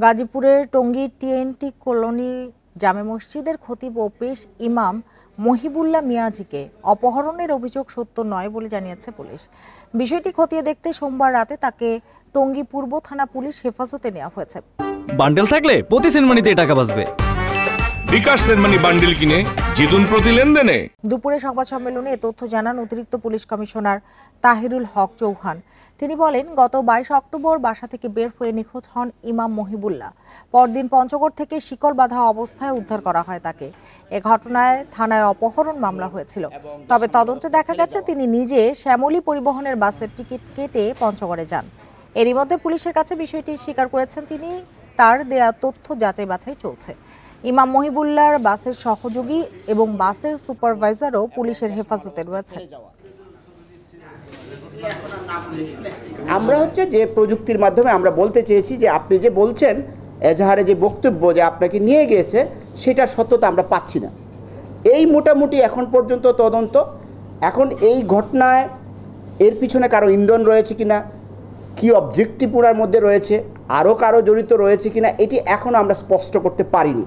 গাজীপুরের Tongi TNT colony জামে মসজিদের খতিব ও পেশ ইমাম মহিবুল্লাহ মিয়াজিকে অপহরণের অভিযোগ সত্য নয় বলে জানিয়েছে পুলিশ। বিষয়টি খতিয়ে দেখতে সোমবার রাতে তাকে টঙ্গী পূর্ব থানা পুলিশ হেফাজতে নেওয়া হয়েছে। বান্ডেল থাকলে প্রতি সেনমানিতে টাকা বাঁচবে। বিকাশ সেনমানি বান্ডেল কিনে জিতুন প্রতি লেনদেনে। দুপুরে সংবাদ সম্মেলনে এ তথ্য জানান অতিরিক্ত পুলিশ কমিশনার তাহিরুল হক চৌহান। তিনি বলেন, গত 22 অক্টোবর বাসা থেকে বের হয়ে নিখোঁজ হন ইমাম মহিবুল্লাহ। পরদিন পঞ্চগড় থেকে শিকল বাঁধা অবস্থায় উদ্ধার করা হয় তাকে। এ ঘটনায় থানায় অপহরণ মামলা হয়েছিল। তবে তদন্তে দেখা গেছে তিনি নিজে শ্যামলী পরিবহনের বাসের টিকিট কেটে পঞ্চগড়ে যান। এরই মধ্যে পুলিশের কাছে বিষয়টি স্বীকার করেছেন তিনি। তার দেয়া তথ্য যাচাই বাছাই চলছে। ইমাম মহিবুল্লাহর বাসের সহযোগী এবং বাসের সুপারভাইজারও পুলিশের হেফাজতে রয়েছে। আমরা যে প্রযুক্তির মাধ্যমে আমরা বলতে চেয়েছি যে আপনি যে বলছেন এজাহারে যে বক্তব্য যে আপনাকে নিয়ে গিয়েছে সেটার সত্যতা আমরা পাচ্ছি না। এই মোটামুটি এখন পর্যন্ত তদন্ত। এখন এই ঘটনায় এর পিছনে কারো ইন্ধন রয়েছে কিনা, কি অবজেক্টিভ ওনার মধ্যে রয়েছে, আরও কারো জড়িত রয়েছে কিনা, এটি এখনও আমরা স্পষ্ট করতে পারিনি।